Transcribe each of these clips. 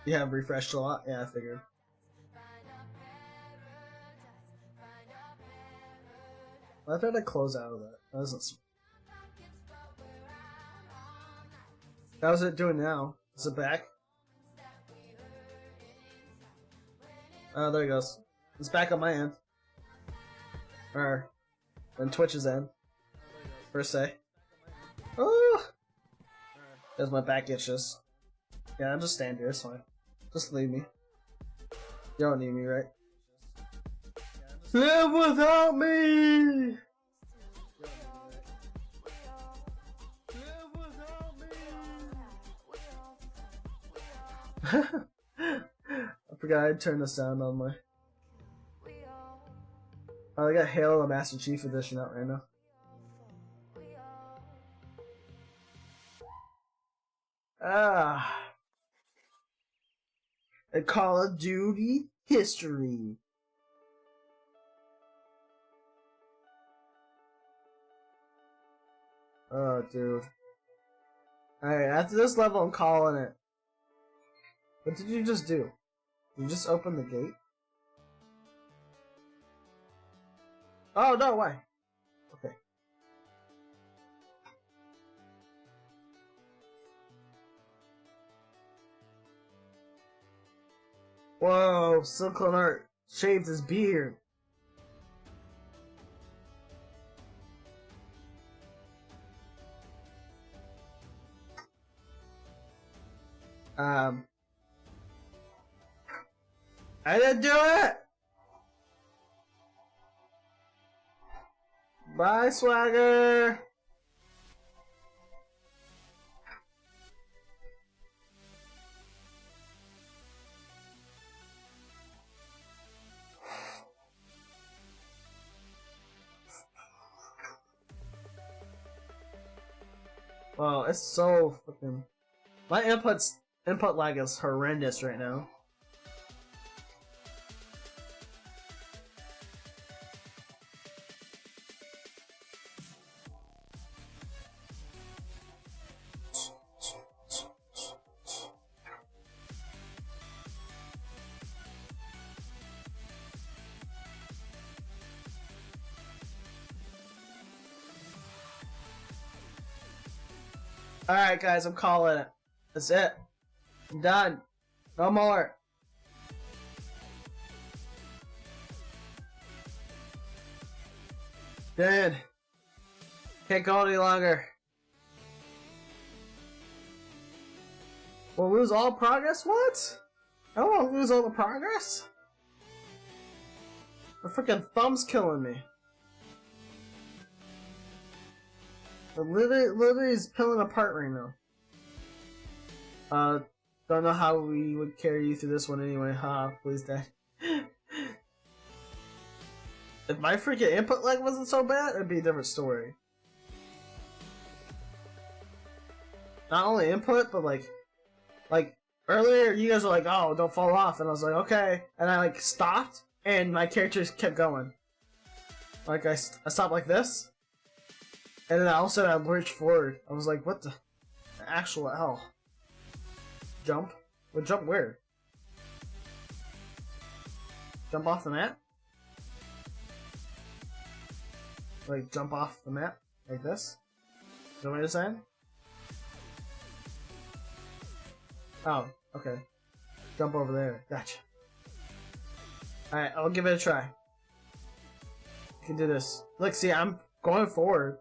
You have refreshed a lot? Yeah, I figured. I tried to close out of that. That wasn't. How's it doing now? Is it back? Oh, there it goes. It's back on my end. Or, on Twitch's end. Per se. Oh! There's my back itches. Yeah, I'll just stand here, it's fine. Just leave me. You don't need me, right? Live without me! I forgot I'd turn the sound on my... Oh, I got Halo the Master Chief Edition out right now. Ah. A Call of Duty history. Oh, dude. Alright, after this level, I'm calling it. What did you just do? You just opened the gate? Oh, no, why? Okay. Whoa, Silkon Art shaved his beard. I didn't do it! Bye, Swagger! Wow, it's so fucking... My input lag is horrendous right now. Alright guys, I'm calling it. That's it. I'm done. No more. Dead. Can't go any longer. We'll lose all progress? What? I don't want to lose all the progress. My freaking thumb's killing me. Literally is peeling apart right now. Don't know how we would carry you through this one anyway. Please, Dad. If my freaking input lag wasn't so bad, it'd be a different story. Not only input, but like earlier you guys were like, "Oh, don't fall off," and I was like, "Okay," and I like stopped, and my characters kept going. Like I stopped like this. And then all of a sudden I lurched forward. I was like, what the actual hell? Jump? Well, jump where? Jump off the map? Like, jump off the map? Like this? Is that what you're saying? Oh, okay. Jump over there. Gotcha. Alright, I'll give it a try. You can do this. Look, see, I'm going forward.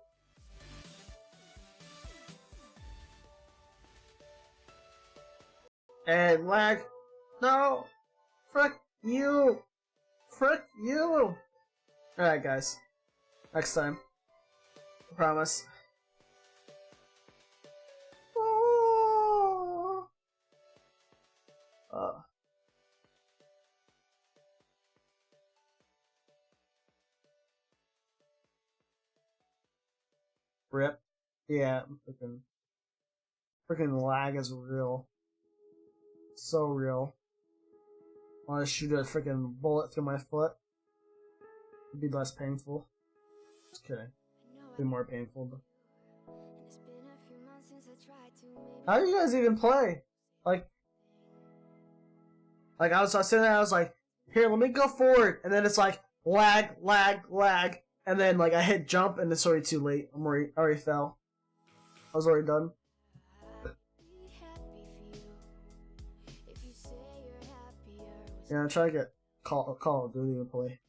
And lag. No! Frick you! Frick you! Alright, guys. Next time. I promise. Oh. Rip. Yeah, freaking lag is real. So real. I want to shoot a freaking bullet through my foot. It'd be less painful. Just kidding. It'd be more painful. But... How do you guys even play? Like, Like I was sitting there, I was like, here, let me go forward, and then it's like lag, and then like I hit jump, and it's already too late. I'm already fell. I was already done. Yeah, I'm trying to get Call of Duty to play.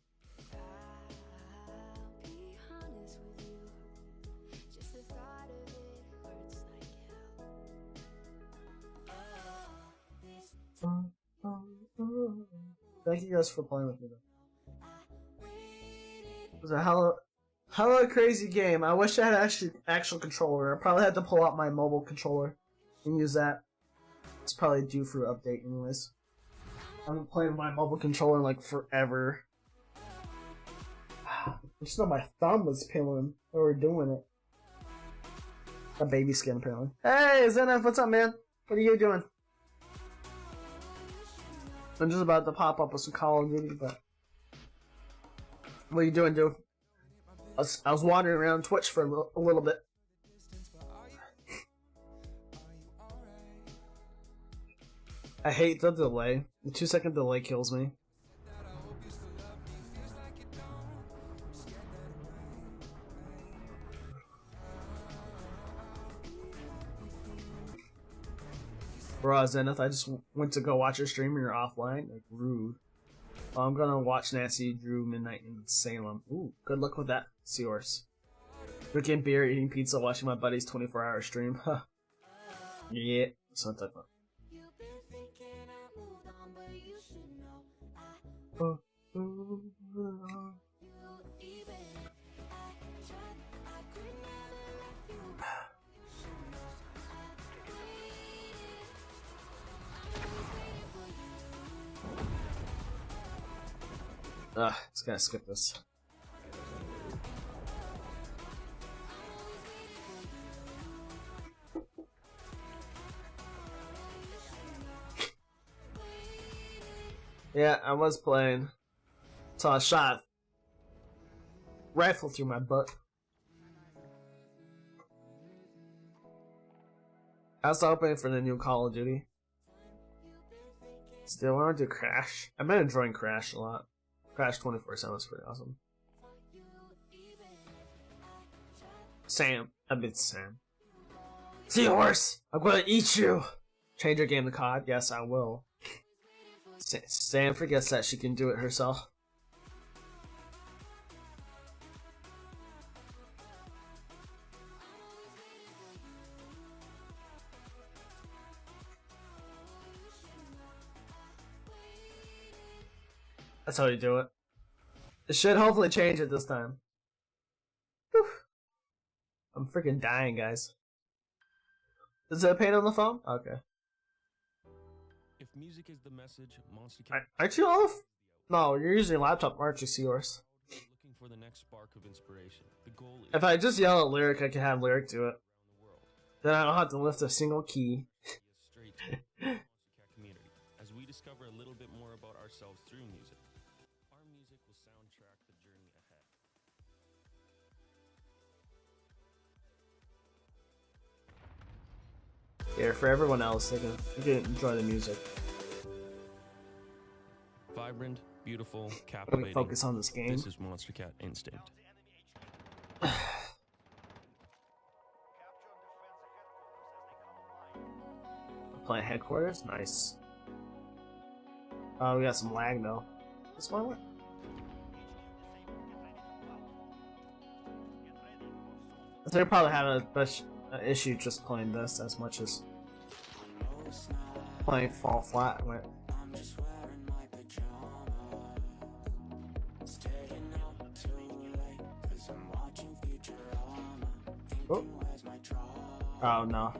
Thank you guys for playing with me though. It was a hella crazy game. I wish I had actual controller. I probably had to pull out my mobile controller and use that. It's probably due for an update anyways. I've been playing with my mobile controller like forever. I just know my thumb was peeling when we were doing it. A baby skin apparently. Hey Zenith, what's up man? What are you doing? I'm just about to pop up with some Call of Duty, but what are you doing, dude? I was wandering around Twitch for a little bit. I hate the delay. The 2-second delay kills me. Bro, Zenith, I just went to go watch your stream and you're offline. Like, rude. Well, I'm gonna watch Nancy Drew Midnight in Salem. Ooh, good luck with that, Seahorse. Drinking beer, eating pizza, watching my buddy's 24-hour stream. Huh. Yeah, that's what I'm talking about. Just gotta skip this. Yeah, I was playing. Saw a shot. Rifle through my butt. I was hoping for the new Call of Duty. Still wanted to Crash. I've been enjoying Crash a lot. Crash 24/7 is pretty awesome. Sam. I mean Sam. Seahorse! I'm gonna eat you! Change your game to COD? Yes, I will. Sam forgets that she can do it herself. That's how you do it. It should hopefully change it this time. Whew. I'm freaking dying, guys. Is it a pain on the phone? Okay. If music is the message, aren't you off? No, you're using your laptop, aren't you, Seahorse? Looking for the next spark of inspiration. The goal is if I just yell at Lyric, I can have Lyric do it. Then I don't have to lift a single key. Straight to the community as we discover a little bit more about ourselves through music. Our music will soundtrack the journey ahead. Yeah, for everyone else, they can enjoy the music. Vibrant, beautiful, captivating. Focus on this game. This is Monstercat Instinct. Plant headquarters, nice. Oh, we got some lag though. This one work? They're probably having an issue just playing this as much as playing Fall Flat went. Oh. Oh no.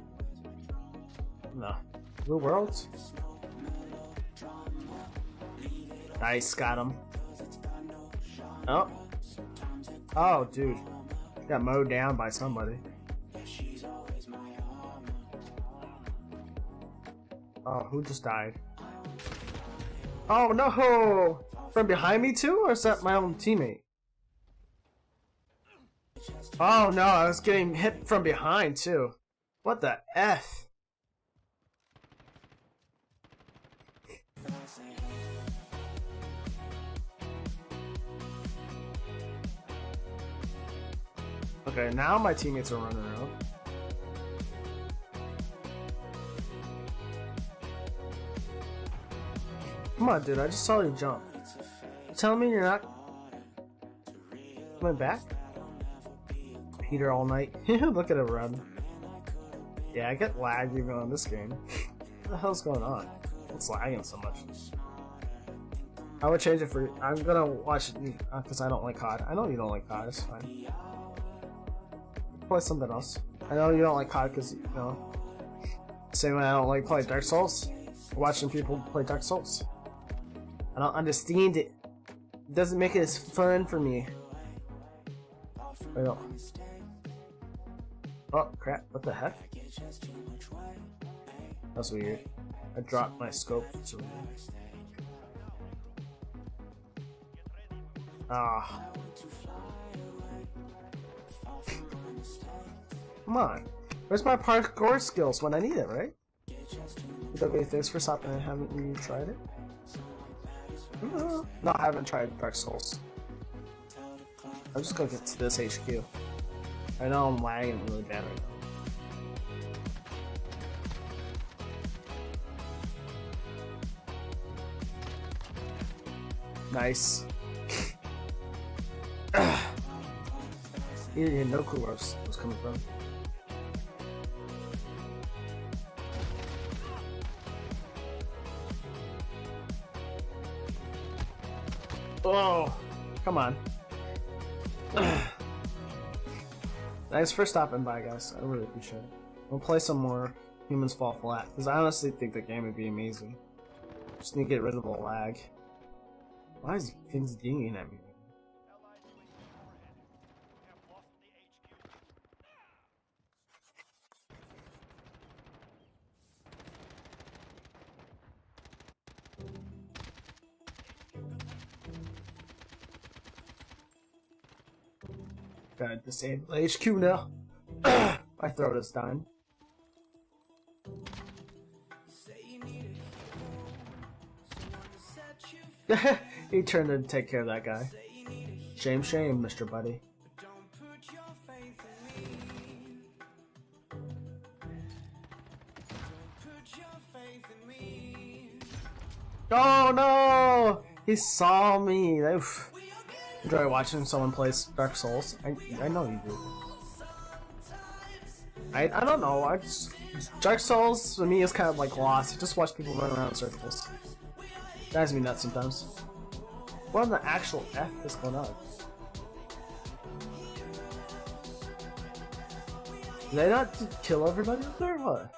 No. Blue Worlds? Nice, got him. Oh. Oh, dude. Got mowed down by somebody. Oh, who just died? Oh no! From behind me too? Or is that my own teammate? Oh no, I was getting hit from behind too. What the F? Okay, now my teammates are running around. Come on, dude, I just saw you jump. You telling me you're not coming back? Peter all night. Look at it run. Yeah, I get lag even on this game. What the hell's going on? It's lagging so much. I would change it for you. I'm gonna watch it because I don't like COD. I know you don't like COD, it's fine. Play something else. I know you don't like COD because, you know, same way I don't like playing Dark Souls. Watching people play Dark Souls. I don't understand it. It doesn't make it as fun for me. Wait, oh. Oh crap, what the heck? That's weird. I dropped my scope. Ah. Come on. Where's my parkour skills when I need it, right? Okay, thanks for stopping. Haven't you tried it? No, I haven't tried Dark Souls. I'm just gonna get to this HQ. I know I'm lagging really bad right now. Nice. You had no clue where I was coming from. Oh, come on. Thanks for stopping by, guys. I really appreciate it. We'll play some more Humans Fall Flat, because I honestly think the game would be amazing. Just need to get rid of the lag. Why is things dinging at me? Gotta disable HQ now. My throat is dying. He turned to take care of that guy. Shame, shame, Mr. Buddy. Oh no! He saw me. Oof. Enjoy watching someone play Dark Souls. I know you do. I don't know. Dark Souls for me is kind of like Lost. You just watch people run around in circles. Drives me nuts sometimes. What in the actual F is going on? Did I not kill everybody up there or what?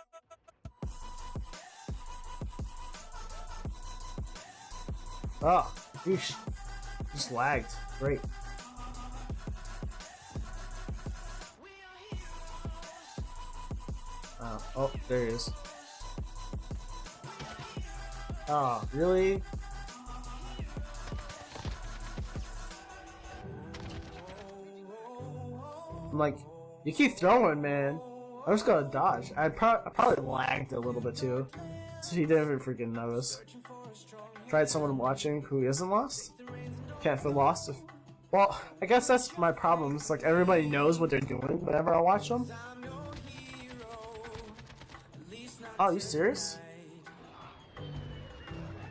Oh, yeesh. Just lagged. Great. Oh, there he is. Oh, really? I'm like, you keep throwing, man. I'm just gonna dodge. I probably lagged a little bit too, so he didn't even freaking notice. Tried someone watching who isn't lost? Can't feel lost if... Well, I guess that's my problem. It's like everybody knows what they're doing whenever I watch them. Oh, you serious?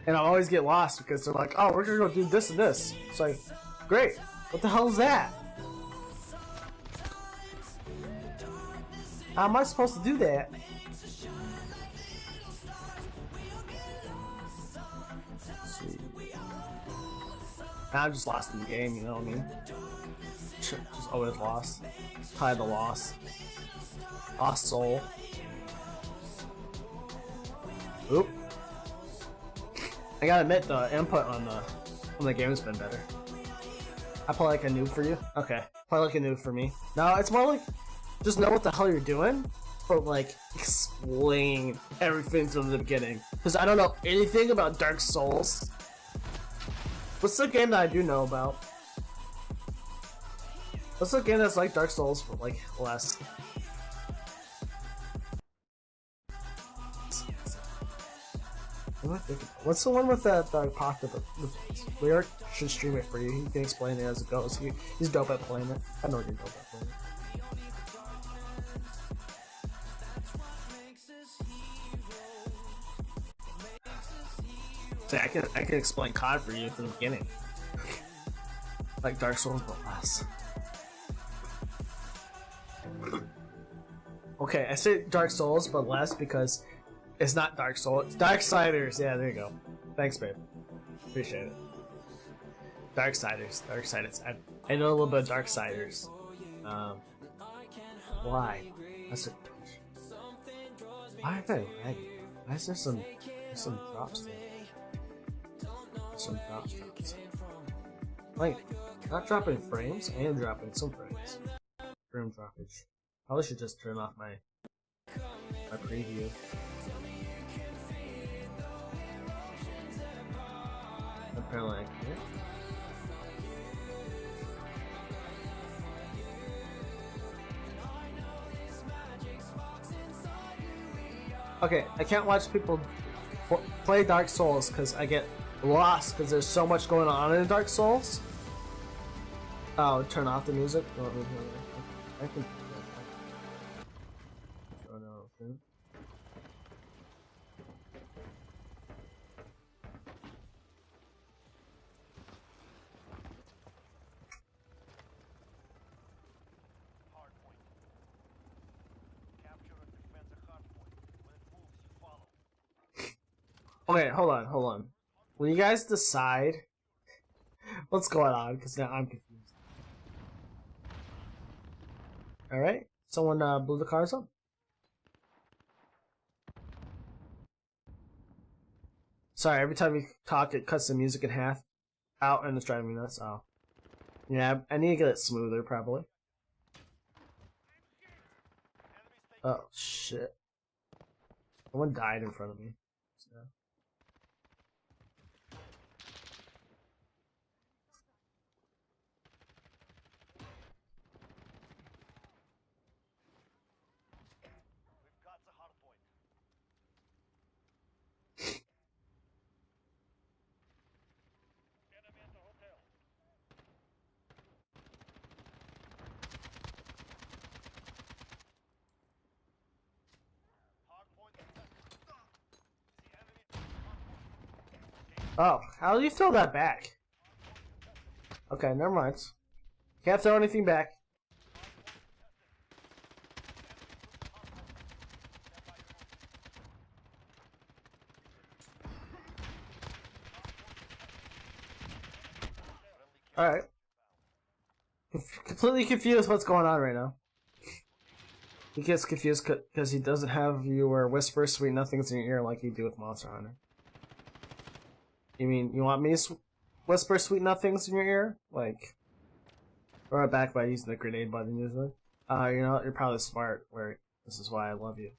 And I always get lost because they're like, oh, we're gonna go do this and this. It's like, great. What the hell is that? How am I supposed to do that? I'm just lost in the game, you know what I mean? Just always lost. Tied the loss. Lost soul. Oop. I gotta admit, the input on the game's been better. I play like a noob for you? Okay. Play like a noob for me. No, it's more like, just know what the hell you're doing, but like, explain everything from the beginning. Because I don't know anything about Dark Souls. What's the game that I do know about? What's the game that's like Dark Souls but like less? What am I thinking? What's the one with that pocket? Lyric should stream it for you. He can explain it as it goes. He's dope at playing it. I know you're dope at playing it. See, I can explain COD for you from the beginning, like Dark Souls, but less. Okay, I say Dark Souls, but less because it's not Dark Souls. It's Darksiders. Yeah, there you go. Thanks, babe. Appreciate it. Darksiders. Darksiders. I know a little bit of Darksiders. Why? That's a. Why are they lagging? Why is there some drops there? Some drops. Wait, not dropping frames. I am dropping some frames. Frame droppage. Probably should just turn off my preview. Apparently I can't. Okay, I can't watch people play Dark Souls because I get lost because there's so much going on in Dark Souls. Oh, turn off the music? I can. Oh no. Okay. Okay, hold on. Will you guys decide what's going on? Because now I'm confused. Alright, someone blew the cars up. Sorry, every time we talk, it cuts the music in half out and it's driving me nuts. Oh. Yeah, I need to get it smoother, probably. Oh, shit. Someone died in front of me. So. Oh, how do you throw that back? Okay, never mind. Can't throw anything back. Alright. Completely confused what's going on right now. He gets confused because he doesn't have you or whisper sweet nothings in your ear like you do with Monster Hunter. You mean you want me to whisper sweet nothings in your ear? Like, throw it back by using the grenade button usually? You know, you're probably smart, where this is why I love you.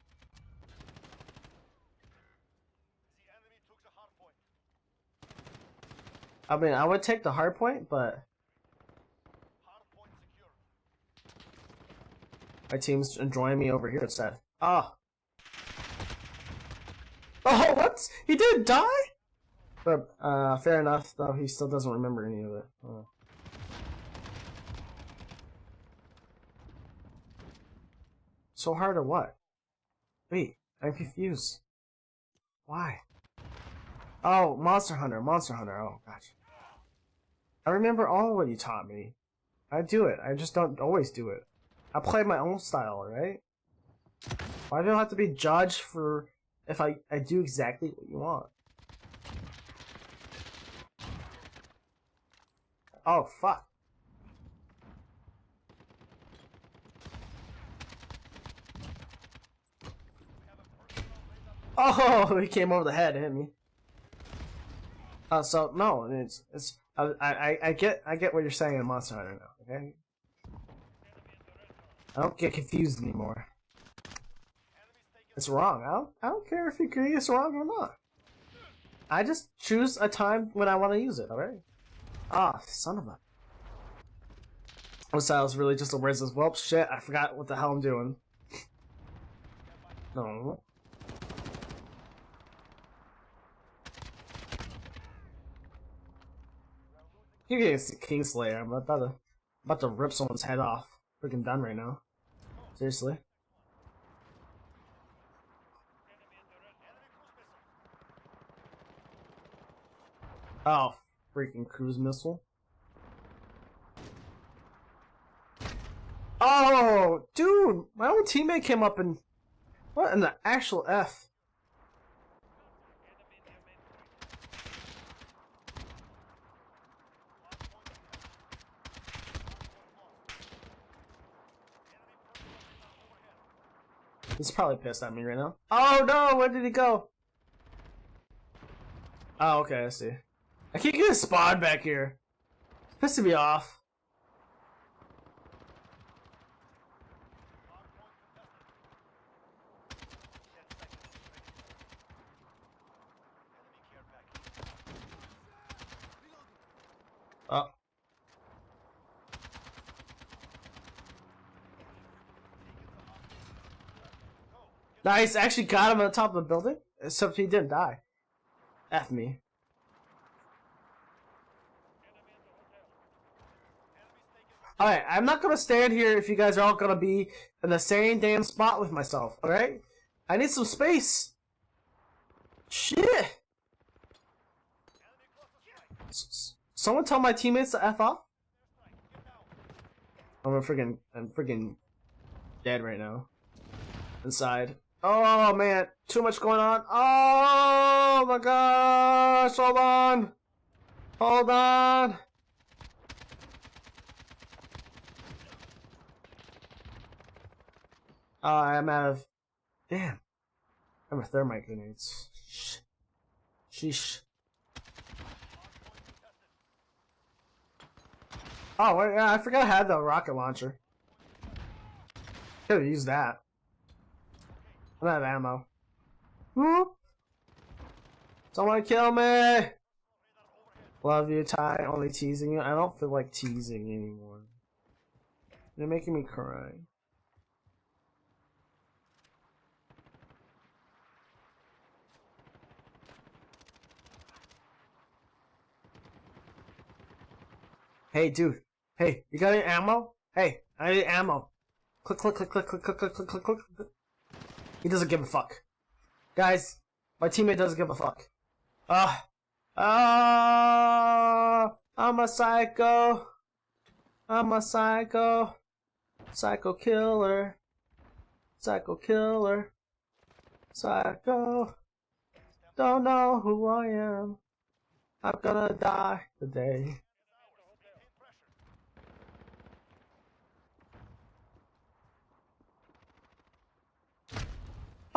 I mean, I would take the hard point, but my team's enjoying me over here instead. Oh. Oh, what? He didn't die? But, fair enough, though, he still doesn't remember any of it. Oh. So hard or what? Wait, I'm confused. Why? Oh, Monster Hunter, oh, gotcha. I remember all of what you taught me. I do it, I just don't always do it. I play my own style, right? Why do I have to be judged for if I do exactly what you want? Oh, fuck. Oh, he came over the head and hit me. So no, it's I get what you're saying in Monster Hunter now. Okay, I don't get confused anymore. It's wrong. I don't care if you agree it's wrong or not. I just choose a time when I want to use it. All right. Ah, son of a. This style's really just a words as well. Shit, I forgot what the hell I'm doing. No. You're getting Kingslayer. I'm about to rip someone's head off. Freaking done right now. Seriously. Oh, freaking cruise missile. Oh, dude, my own teammate came up and what in the actual F? He's probably pissed at me right now. Oh no, where did he go? Oh, okay, I see. I keep getting spawned back here. It's pissing me off. Oh. Nice, actually got him on the top of the building. Except he didn't die. F me. Alright, I'm not gonna stand here if you guys are all gonna be in the same damn spot with myself, alright? I need some space. Shit. Someone tell my teammates to F off? I'm freaking dead right now. Inside. Oh man, too much going on. Oh my gosh, hold on. Hold on. I'm out of... Damn. I'm a thermite grenades. Sheesh. Oh, wait, yeah, I forgot I had the rocket launcher. Could've used that. I'm out of ammo. Woo! Someone kill me! Love you, Ty. Only teasing you. I don't feel like teasing anymore. You're making me cry. Hey, dude. Hey, you got any ammo? Hey, I need ammo. Click, click, click, click, click, click, click, click, click, click. He doesn't give a fuck. Guys, my teammate doesn't give a fuck. I'm a psycho. I'm a psycho. Psycho killer. Psycho killer. Psycho. Don't know who I am. I'm gonna die today.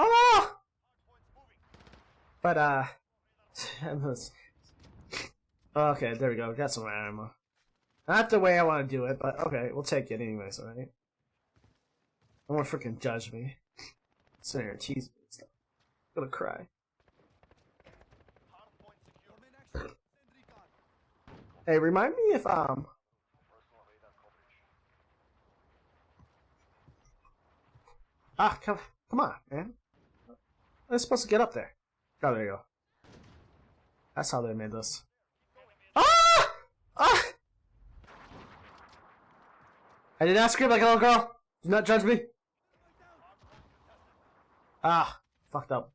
Oh! But, okay, there we go. Got some ammo. Not the way I want to do it, but okay, we'll take it anyways, alright? I won't freaking judge me. Sit here and tease me and stuff. I'm gonna cry. Hey, remind me if, come on, man. I'm supposed to get up there. Oh, there you go. That's how they made this. Ah! Ah! I did not scream like a little girl. Do not judge me. Ah, fucked up.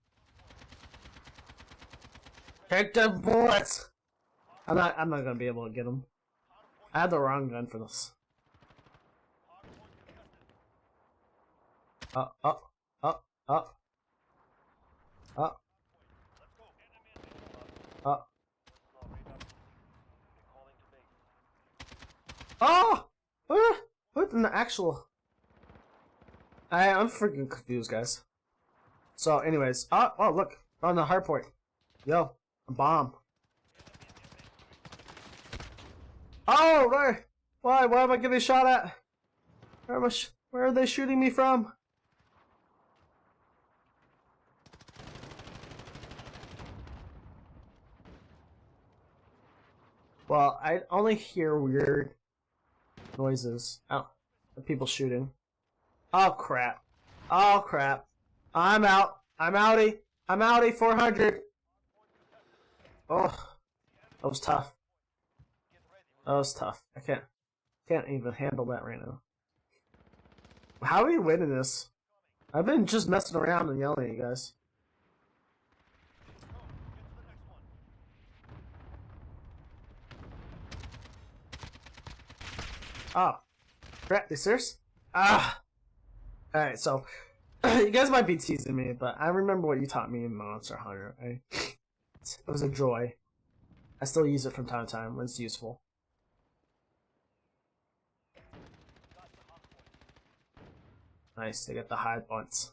Take the bullets. I'm not gonna be able to get them. I had the wrong gun for this. Up. Oh! What in the actual... I'm freaking confused, guys. So, anyways. Oh, look. On the hard point. Yo, a bomb. Oh, right. Why am I getting shot at? Where are they shooting me from? Well, I only hear weird noises. Oh, people shooting. Oh crap. Oh crap. I'm out. I'm outie. I'm outie 400. Oh, that was tough. That was tough. I can't even handle that right now. How are we winning this? I've been just messing around and yelling at you guys. Oh. Crap, you serious? Ah! Alright, so, you guys might be teasing me, but I remember what you taught me in Monster Hunter, right? It was a joy. I still use it from time to time when it's useful. Nice, they get the high points.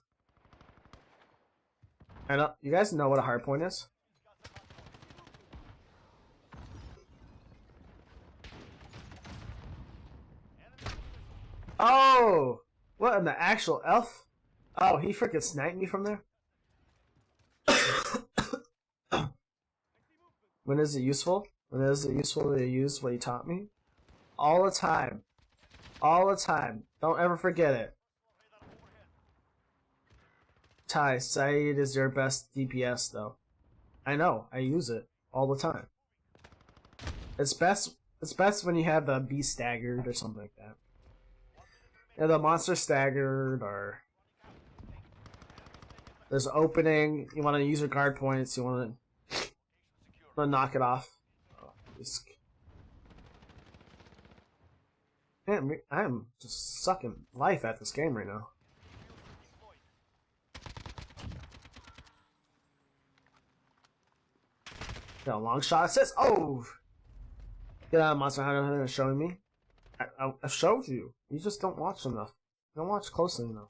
I know, you guys know what a hard point is? Oh! What in the actual elf? Oh, he freaking sniped me from there? When is it useful? When is it useful to use what you taught me? All the time. All the time. Don't ever forget it. Ty, Saeed is your best DPS though. I know, I use it all the time. It's best when you have the beast staggered or something like that. Yeah, the monster staggered, or there's an opening, you want to use your guard points, you want to knock it off. Oh, man, I'm just sucking life at this game right now. Got a long shot assist. Oh! Get out of Monster Hunter showing me. I've showed you. You just don't watch enough. You don't watch closely enough.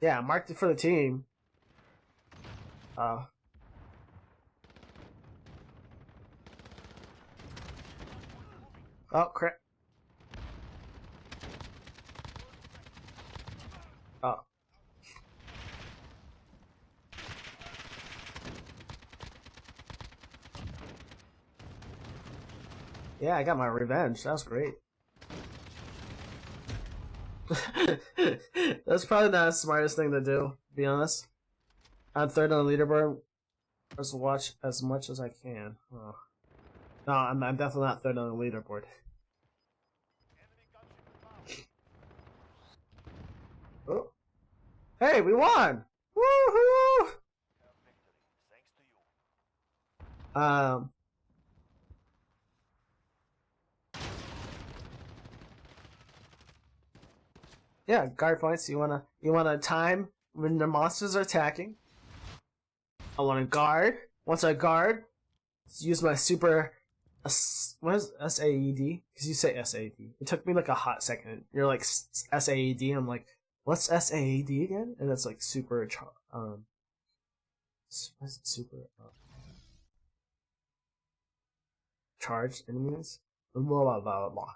Yeah, I marked it for the team. Oh, crap. Oh. Yeah, I got my revenge. That was great. That's probably not the smartest thing to do, to be honest. I'm third on the leaderboard. Just watch as much as I can. Oh. No, I'm definitely not third on the leaderboard. Oh. Hey, we won! Woohoo! Yeah, guard points. You wanna time when the monsters are attacking. I wanna guard. Once I guard, use my super. What is SAED? Because you say SAED. It took me like a hot second. You're like SAED. I'm like, what's SAED again? And it's like super. What is it, super? Charged enemies. Blah blah blah blah.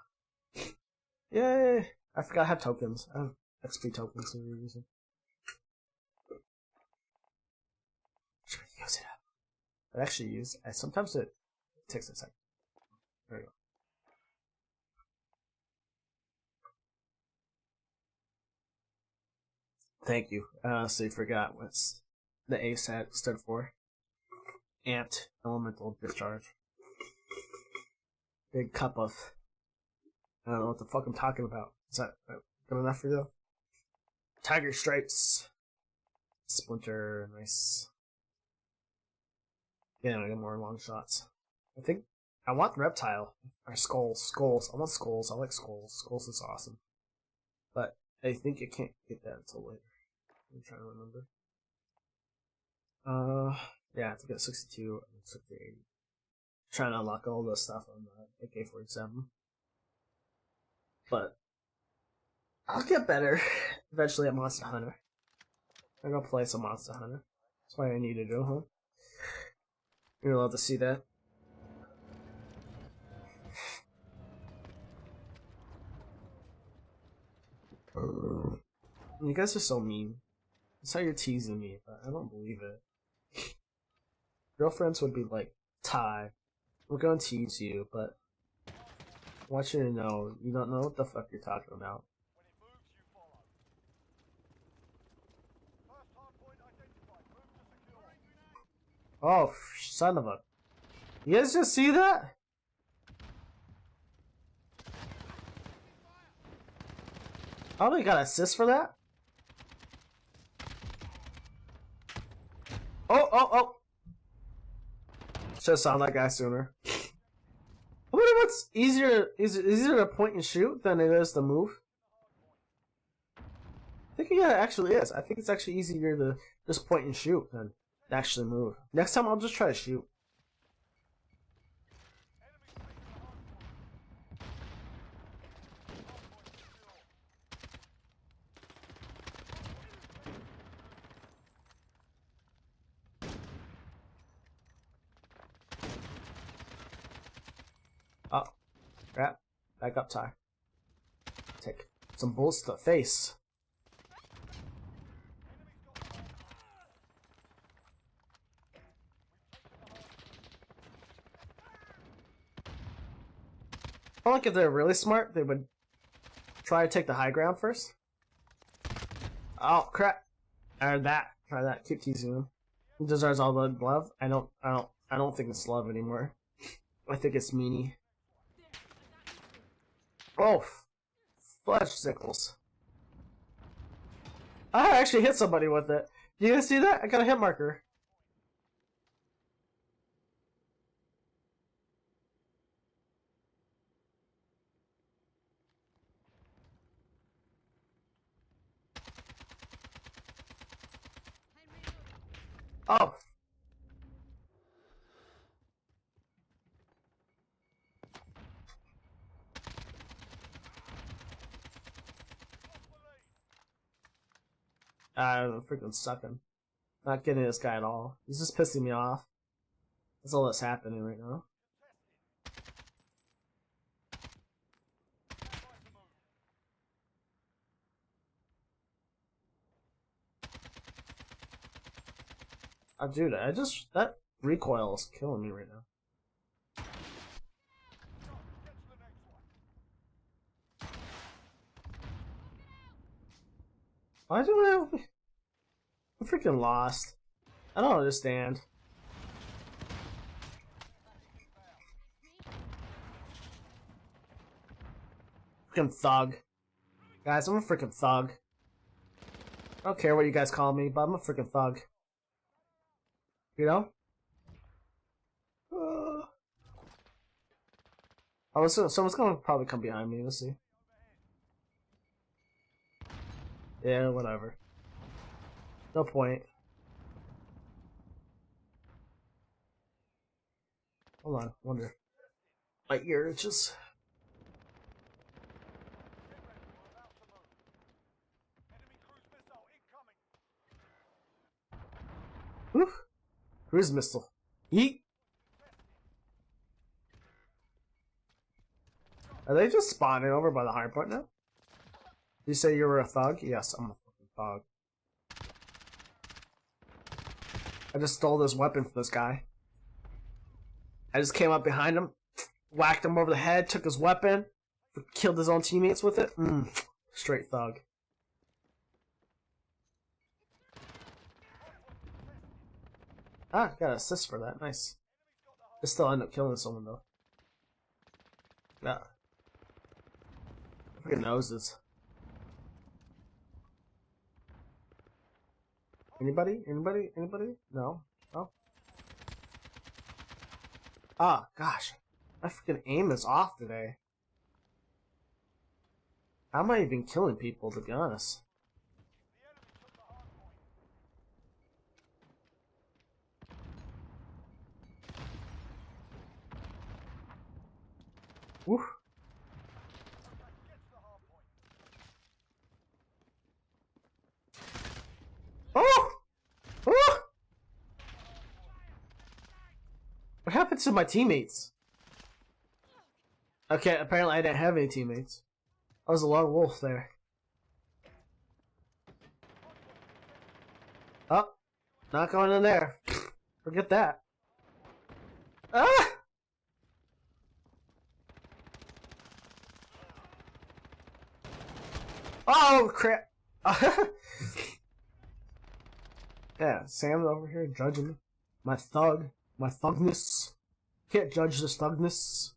Yay! I forgot I have tokens. I have XP tokens for some reason. Should we use it up? I actually use. Sometimes it takes a second. There we go. Thank you. I honestly forgot what the ASAT stood for. Amped Elemental Discharge. Big cup of. I don't know what the fuck I'm talking about. Is that good enough for you? Tiger Stripes. Splinter, nice. Yeah, I got more long shots. I think I want reptile. Or skulls. Skulls. I want skulls. I like skulls. Skulls is awesome. But I think you can't get that until later. I'm trying to remember. Yeah, I have to get 62 and 68. Trying to unlock all the stuff on the AK-47. But I'll get better eventually at Monster Hunter. I'm gonna play some Monster Hunter. That's what I need to do, huh? You're allowed to see that. You guys are so mean. That's how you're teasing me, but I don't believe it. Girlfriends would be like, Ty, we're gonna tease you, but I want you to know, you don't know what the fuck you're talking about. Oh, son of a... You guys just see that? Probably got assist for that. Oh! Should have saw that guy sooner. I wonder what's easier. Is it easier to point and shoot than it is to move? I think yeah, it actually is. I think it's actually easier to just point and shoot than to actually move. Next time I'll just try to shoot. Oh, crap. Back up, Ty. Take some bullets to the face. I feel like if they're really smart, they would try to take the high ground first. Oh, crap. Or that. Try that. Keep teasing him. He deserves all the love. I don't think it's love anymore. I think it's meanie. Oh, flesh sickles. I actually hit somebody with it. You guys see that? I got a hit marker. Oh. I'm freaking sucking. Not getting this guy at all. He's just pissing me off. That's all that's happening right now. Oh, dude, that recoil is killing me right now. Why do I have... I'm freaking lost. I don't understand. Freaking thug. Guys, I'm a freaking thug. I don't care what you guys call me, but I'm a freaking thug. You know? Oh, someone's gonna probably come behind me. Let's see. Yeah, whatever. No point. Hold on, wonder. My ear itches. Whew. Cruise missile. Yeet. Are they just spawning over by the hard point now? You say you were a thug? Yes, I'm a fucking thug. I just stole this weapon from this guy. I just came up behind him, whacked him over the head, took his weapon, killed his own teammates with it. Straight thug. Ah, got an assist for that. Nice. I still end up killing someone though. Yeah. Freaking noses. Anybody? Anybody? Anybody? No? No? Ah, gosh. My freaking aim is off today. How am I even killing people, to be honest? Woo. Oh! Oh! What happened to my teammates? Okay, apparently I didn't have any teammates. I was a lone wolf there. Oh, not going in there. Forget that. Ah! Oh, crap. Yeah, Sam's over here judging me. My thugness. Can't judge this thugness.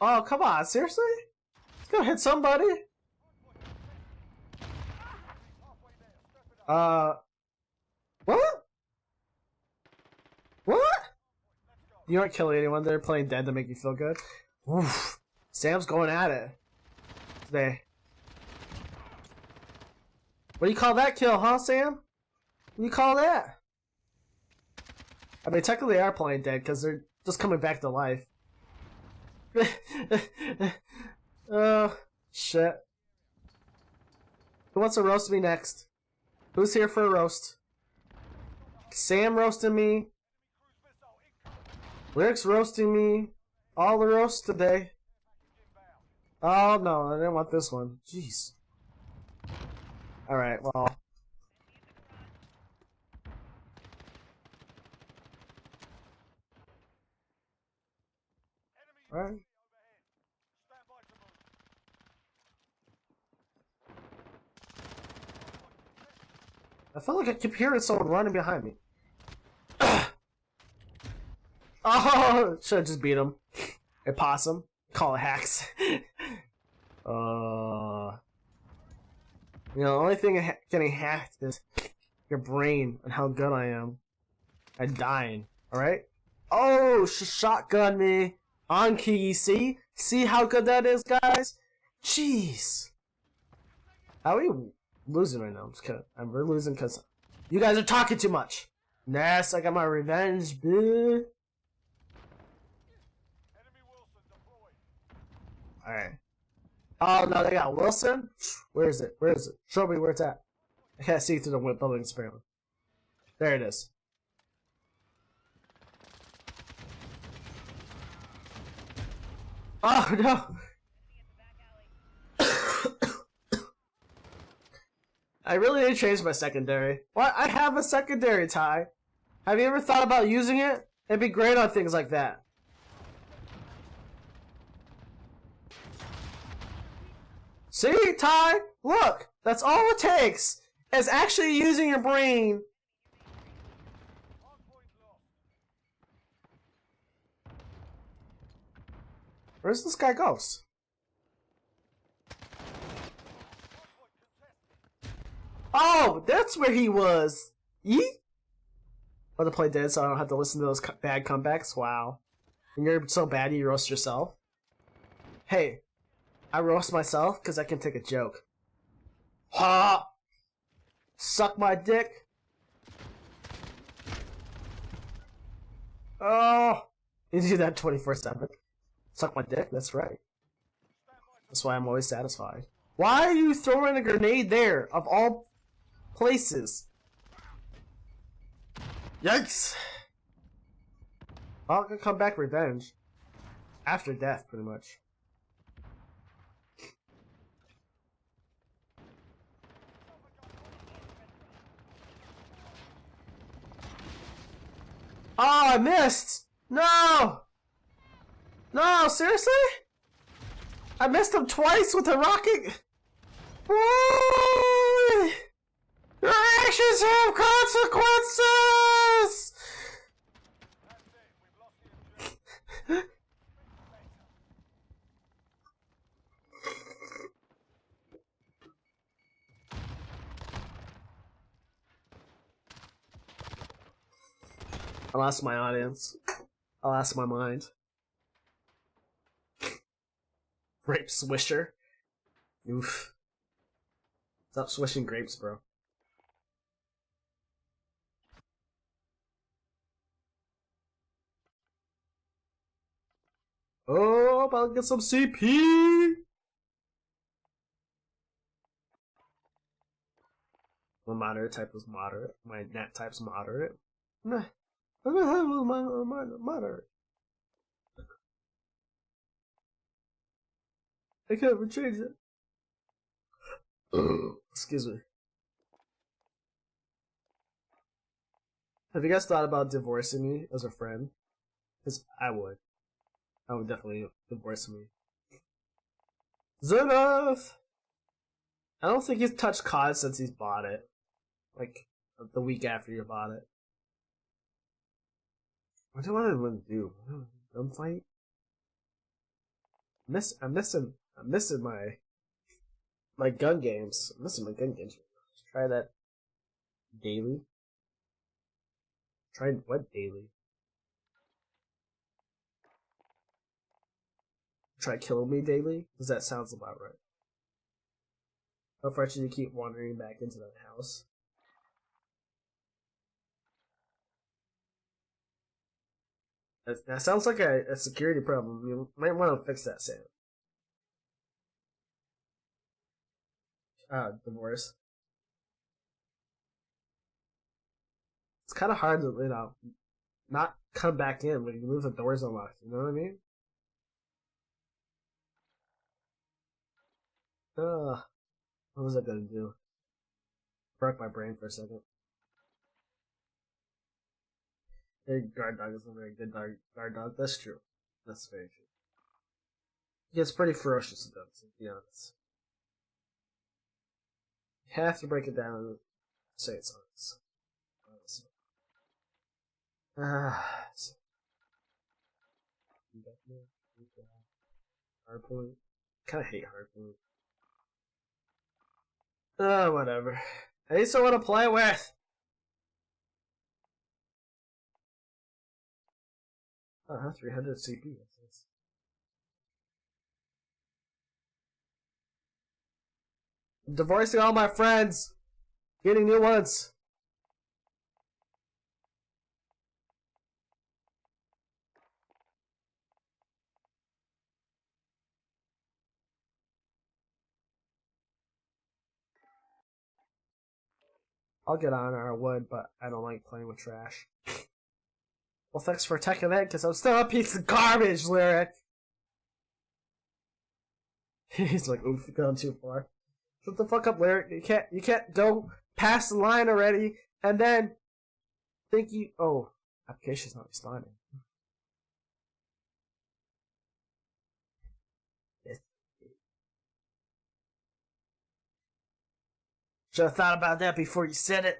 Oh, come on, seriously? It's gonna hit somebody. What? What? You aren't killing anyone, they're playing dead to make you feel good. Oof. Sam's going at it today. What do you call that kill, huh, Sam? What do you call that? I mean, technically they are playing dead because they're just coming back to life. Oh, shit. Who wants to roast me next? Who's here for a roast? Sam roasting me. Lyric's roasting me. All the roasts today. Oh no, I didn't want this one. Jeez. Alright, well. Alright. I felt like I kept hearing someone running behind me. Oh, should have just beat him. A possum. Call it hacks. You know, the only thing getting hacked is your brain and how good I am at dying. Alright? Oh, shotgun me. On key, see? See how good that is, guys? Jeez. How are we losing right now? I'm just kidding. We're losing because you guys are talking too much. Yes, I got my revenge, bitch. Alright. Oh no, they got Wilson? Where is it? Where is it? Show me where it's at. I can't see through the building apparently. There it is. Oh no! I really need to change my secondary. What? I have a secondary, Ty. Have you ever thought about using it? It'd be great on things like that. See, Ty? Look! That's all it takes! Is actually using your brain. Where's this guy goes? Oh, that's where he was. Yeet. Let to play dead so I don't have to listen to those bad comebacks. Wow. And you're so bad you roast yourself. Hey, I roast myself because I can take a joke. Ha! Suck my dick. Oh! You do that 24/7. Suck my dick? That's right. That's why I'm always satisfied. Why are you throwing a grenade there, of all places? Yikes! Well, I can come back revenge. After death, pretty much. Oh, I missed! No! No, seriously? I missed him twice with a rocket! Why? Your actions have consequences! I'll ask my audience. I'll ask my mind. Grape swisher. Oof. Stop swishing grapes, bro. Oh, about to get some CP! My moderate type is moderate. My nat type's moderate. Nah. I'm gonna have my moderate. I can't ever change it. Excuse me. Have you guys thought about divorcing me as a friend? Because I would. I would definitely divorce me. Zenith! I don't think he's touched COD since he's bought it. Like, the week after you bought it. What do I want to do? Gunfight? I'm missing my gun games. I'm missing my gun games. Let's try that daily. Try what daily? Try killing me daily? Because that sounds about right. How far should you keep wandering back into that house? That sounds like a security problem. You might want to fix that, Sam. Divorce. It's kind of hard to, not come back in when you leave the doors unlocked. You know what I mean? What was I gonna do? Broke my brain for a second. Hey, guard dog is a very good guard dog. That's true. That's very true. He gets pretty ferocious though, to be honest. You have to break it down and say it's honest. Hardpoint. Kinda hate hardpoint. Whatever. I need someone to play with! 300 CP. I'm divorcing all my friends! Getting new ones! I'll get on or I would, but I don't like playing with trash. Well, thanks for attacking that, because I'm still a piece of garbage, Lyric! He's like, oof, you've gone too far. Shut the fuck up, Lyric. You can't go past the line already, and then think you... Oh, application's not responding. Should have thought about that before you said it.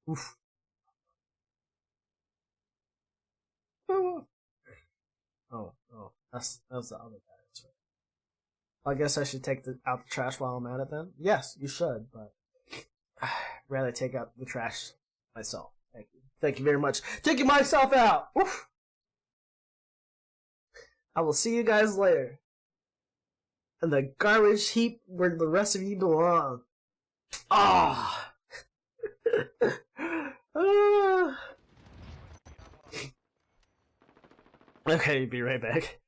Oof. Oh, that was the other guy. That's right. I guess I should take out the trash while I'm at it then? Yes, you should, but I'd rather take out the trash myself. Thank you. Thank you very much. Taking myself out! Oof. I will see you guys later. And the garbage heap where the rest of you belong. Ah! Okay, be right back.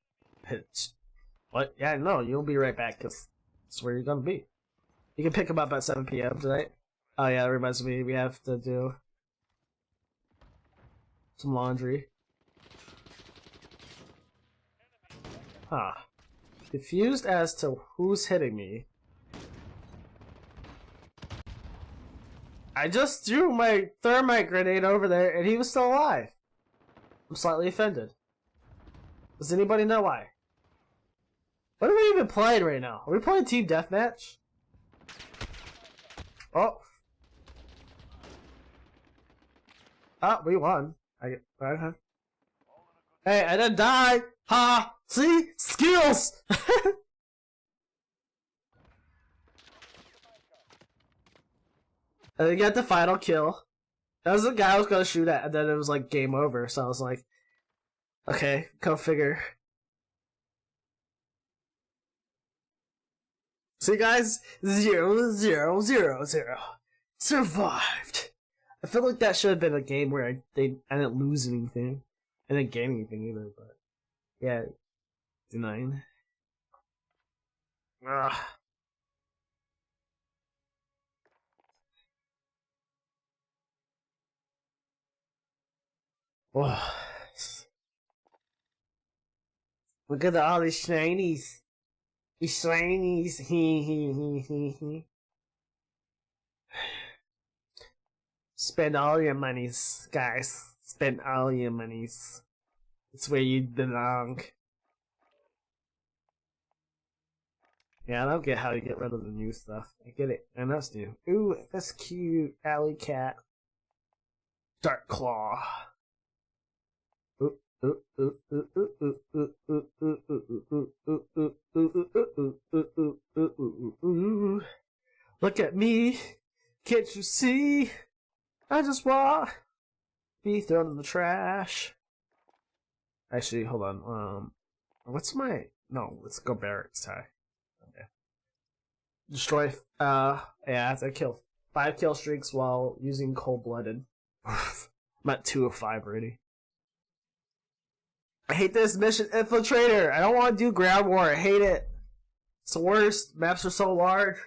What? Yeah, no, you'll be right back, because that's where you're gonna be. You can pick them up at 7 p.m. tonight. Oh yeah, that reminds me, we have to do some laundry. Huh. Confused as to who's hitting me. I just threw my thermite grenade over there and he was still alive. I'm slightly offended. Does anybody know why? What are we even playing right now? Are we playing Team Deathmatch? Oh. Oh, we won. Hey, I didn't die! Ha! See? Skills! And then get the final kill. That was the guy I was gonna shoot at, and then it was like game over, so I was like, okay, go figure. See guys? 0-0-0-0. Survived. I feel like that should have been a game where I didn't lose anything. I didn't gain anything either, but yeah. 9. Ugh. Whoa. Look at all these shinies. These shinies. Spend all your monies, guys. Spend all your monies. It's where you belong. Yeah, I don't get how you get rid of the new stuff. I get it. And that's new. Ooh, that's cute. Alley cat. Dark Claw. Oop, Look at me, can't you see? I just want to be thrown in the trash. Actually, hold on. What's my... No, let's go barracks tie. Okay. Destroy... yeah, I have to kill 5 kill streaks while using cold-blooded. I'm at 2 of 5 already. I hate this mission, Infiltrator. I don't want to do ground war. I hate it. It's the worst. Maps are so large.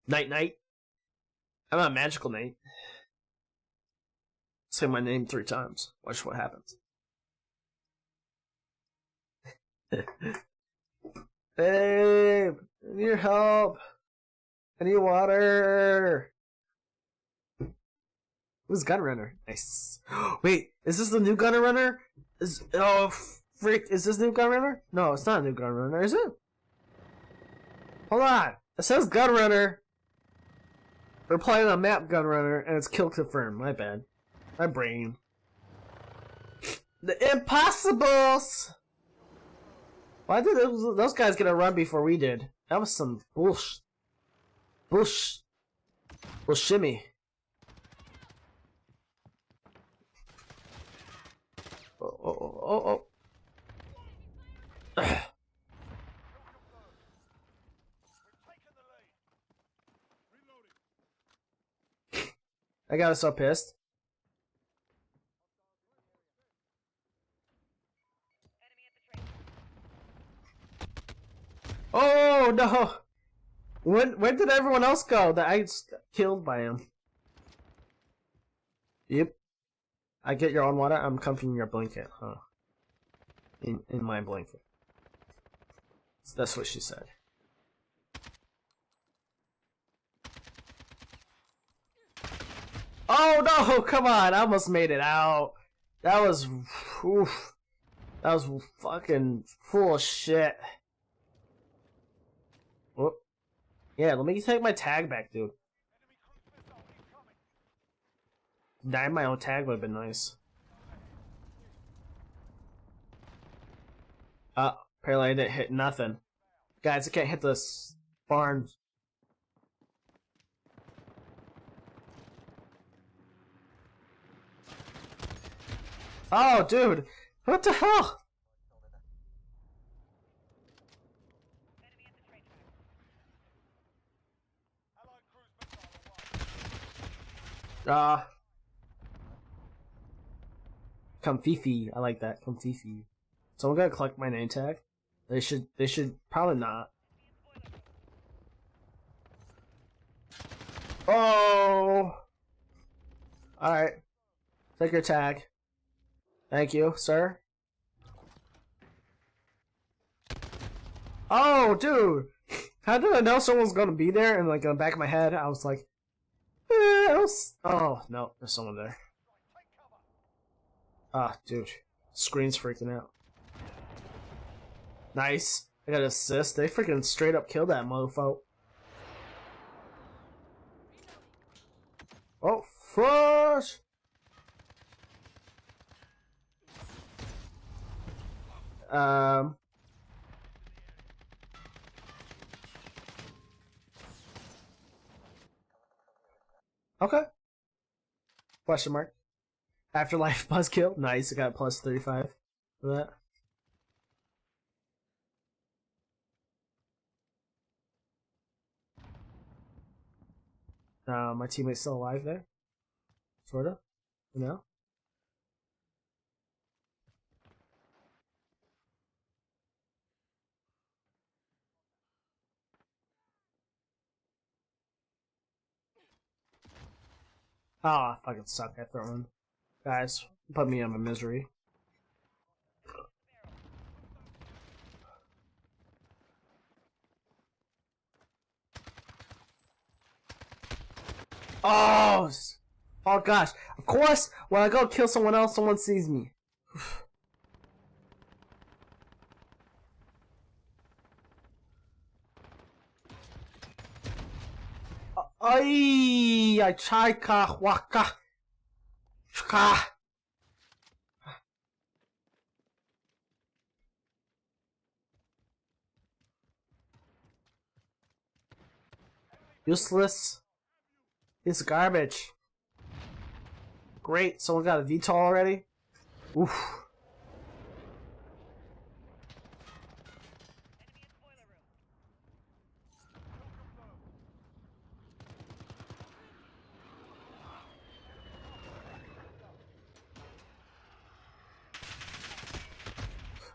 Night. I'm a magical knight. Say my name 3 times. Watch what happens. Babe, I need your help. I need water. Who's Gunrunner? Nice. Wait, is this the new Gunrunner? Oh, freak. Is this new Gunrunner? No, it's not a new Gunrunner, is it? Hold on. It says Gunrunner. We're playing on map Gunrunner, and it's kill confirmed. My bad. My brain. The Impossibles! Why did those guys get a run before we did? That was some bullshit. Bullshimmy. Oh. I got so pissed. Oh no! When did everyone else go that I got killed by him? Yep. I get your own water. I'm comfy in your blanket, huh? In my blanket. That's what she said. Oh no! Come on! I almost made it out. That was, oof. That was fucking full of shit. Whoop. Yeah, let me take my tag back, dude. Dying my own tag would have been nice. Apparently I didn't hit nothing. Guys, I can't hit this barn. Oh, dude! What the hell? Comfifi. I like that. Comfifi. Someone gotta collect my name tag? They should probably not. Oh! Alright. Take your tag. Thank you, sir. Oh, dude! How did I know someone was gonna be there? And like in the back of my head, I was like, oh, no, there's someone there. Ah, dude. Screen's freaking out. Nice. I got an assist. They freaking straight up killed that mofo. Oh, flush! Okay. Question mark. Afterlife buzzkill. Nice. I got plus 35 for that. My teammate's still alive there. Sorta. You know? Oh, I fucking suck at throwing. Guys, put me in my misery. Oh! Oh gosh. Of course, when I go kill someone else, someone sees me. Ay, chai ka waka. Shka. Useless. It's garbage. Great, someone got a VTOL already? Oof.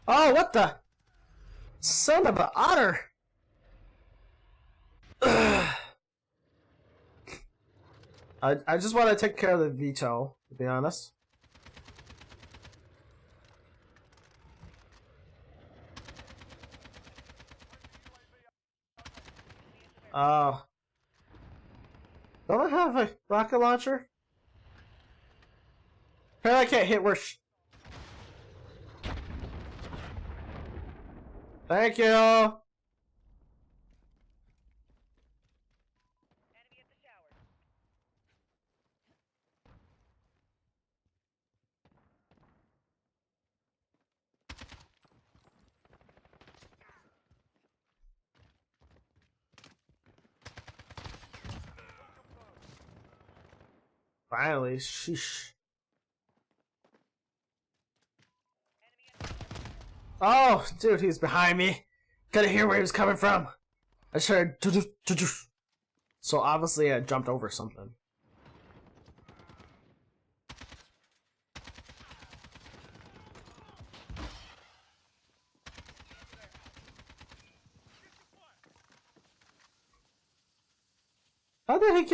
Oh, what the? Son of an otter! I just want to take care of the VTOL, to be honest. Don't I have a rocket launcher? Apparently I can't hit where Thank you! Finally, sheesh. Oh, dude, he's behind me. Gotta hear where he was coming from. I just heard. So obviously I jumped over something. How did he get